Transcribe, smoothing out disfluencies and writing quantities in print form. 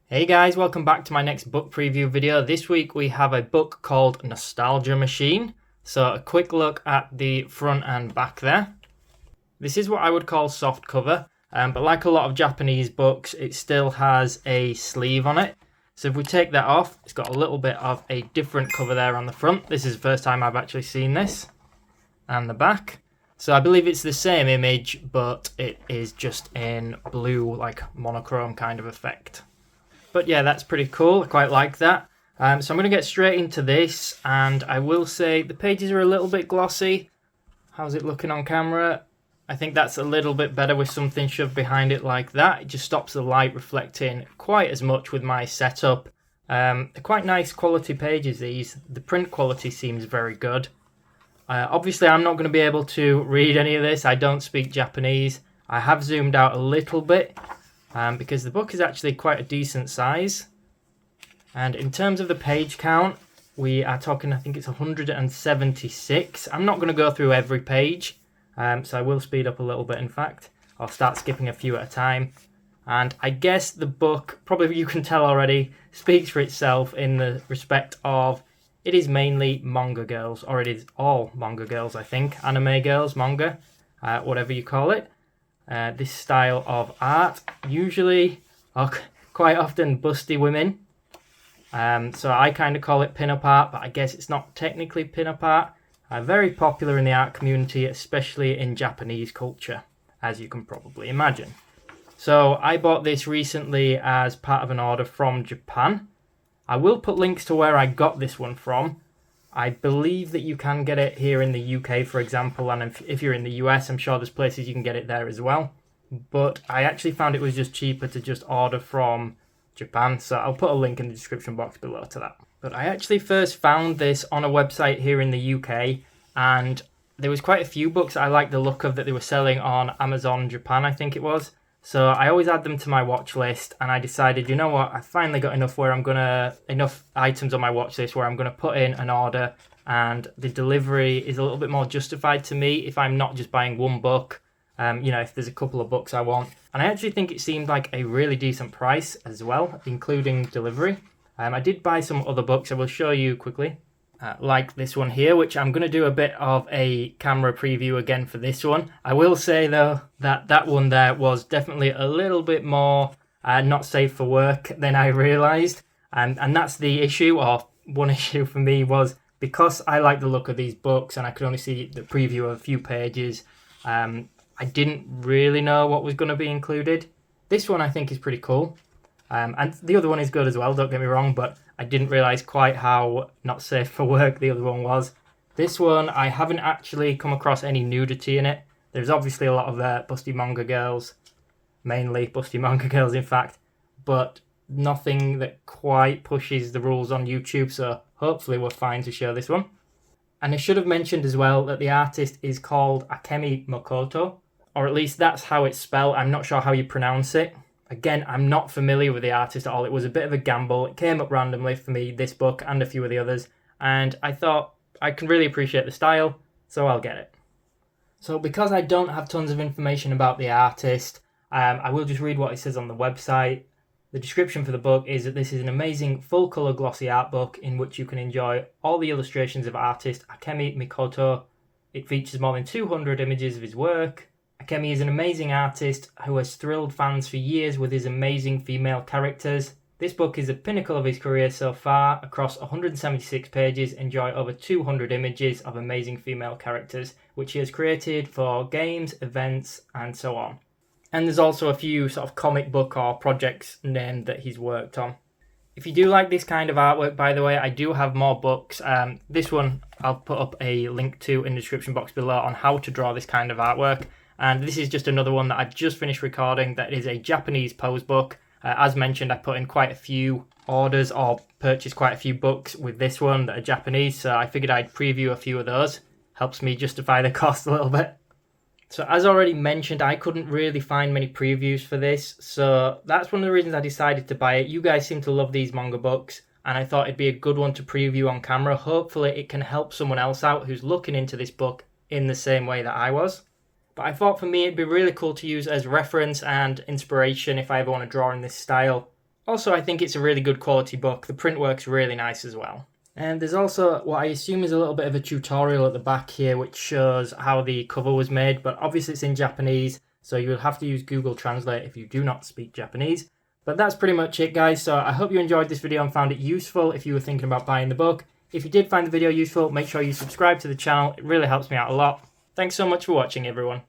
Hey guys, welcome back to my next book preview video. This week we have a book called Nostalgia Machine. So a quick look at the front and back there. This is what I would call soft cover, but like a lot of Japanese books, it still has a sleeve on it. So if we take that off, it's got a little bit of a different cover there on the front. This is the first time I've actually seen this. And the back. So I believe it's the same image, but it is just in blue, like monochrome kind of effect. But yeah, that's pretty cool. I quite like that. So I'm going to get straight into this, and I will say the pages are a little bit glossy. How's it looking on camera? I think that's a little bit better with something shoved behind it like that. It just stops the light reflecting quite as much with my setup. They're quite nice quality pages, these. The print quality seems very good. Obviously, I'm not going to be able to read any of this. I don't speak Japanese. I have zoomed out a little bit. Because the book is actually quite a decent size. And in terms of the page count, we are talking, I think it's 176. I'm not going to go through every page, so I will speed up a little bit, in fact. I'll start skipping a few at a time. And I guess the book, probably you can tell already, speaks for itself in the respect of it is mainly manga girls, or it is all manga girls, I think. Anime girls, manga, whatever you call it. This style of art, usually, or quite often, busty women. So I kind of call it pin-up art, but I guess it's not technically pin-up art. Very popular in the art community, especially in Japanese culture, as you can probably imagine. So I bought this recently as part of an order from Japan. I will put links to where I got this one from. I believe that you can get it here in the UK, for example, and if you're in the US, I'm sure there's places you can get it there as well. But I actually found it was just cheaper to just order from Japan, so I'll put a link in the description box below to that. But I actually first found this on a website here in the UK, and there was quite a few books I liked the look of that they were selling on Amazon Japan, I think it was. So I always add them to my watch list, and I decided, you know what, I finally got enough items on my watch list where I'm gonna put in an order, and the delivery is a little bit more justified to me if I'm not just buying one book. If there's a couple of books I want. And I actually think it seemed like a really decent price as well, including delivery. I did buy some other books I will show you quickly. Like this one here, which I'm going to do a bit of a camera preview again for this one. I will say though that one there was definitely a little bit more not safe for work than I realised, and that's the issue, or one issue for me was because I like the look of these books and I could only see the preview of a few pages. I didn't really know what was going to be included. This one I think is pretty cool. And the other one is good as well, don't get me wrong, but I didn't realise quite how not safe for work the other one was. This one, I haven't actually come across any nudity in it. There's obviously a lot of busty manga girls, mainly busty manga girls in fact, but nothing that quite pushes the rules on YouTube, so hopefully we're fine to show this one. And I should have mentioned as well that the artist is called Akemi Mikoto, or at least that's how it's spelled. I'm not sure how you pronounce it. Again, I'm not familiar with the artist at all. It was a bit of a gamble. It came up randomly for me, this book and a few of the others. And I thought I can really appreciate the style, so I'll get it. So because I don't have tons of information about the artist, I will just read what it says on the website. The description for the book is that this is an amazing full-colour glossy art book in which you can enjoy all the illustrations of artist Akemi Mikoto. It features more than 200 images of his work. Akemi is an amazing artist who has thrilled fans for years with his amazing female characters. This book is the pinnacle of his career so far. Across 176 pages, enjoy over 200 images of amazing female characters, which he has created for games, events, and so on. And there's also a few sort of comic book or projects named that he's worked on. If you do like this kind of artwork, by the way, I do have more books. This one I'll put up a link to in the description box below on how to draw this kind of artwork. And this is just another one that I just finished recording that is a Japanese pose book. As mentioned, I put in quite a few orders or purchased quite a few books with this one that are Japanese, so I figured I'd preview a few of those. Helps me justify the cost a little bit. So as already mentioned, I couldn't really find many previews for this, so that's one of the reasons I decided to buy it. You guys seem to love these manga books, and I thought it'd be a good one to preview on camera. Hopefully it can help someone else out who's looking into this book in the same way that I was. But I thought for me it'd be really cool to use as reference and inspiration if I ever want to draw in this style. Also, I think it's a really good quality book. The print works really nice as well. And there's also what I assume is a little bit of a tutorial at the back here, which shows how the cover was made, but obviously it's in Japanese, so you'll have to use Google Translate if you do not speak Japanese. But that's pretty much it, guys. So I hope you enjoyed this video and found it useful if you were thinking about buying the book. If you did find the video useful, make sure you subscribe to the channel. It really helps me out a lot. Thanks so much for watching, everyone.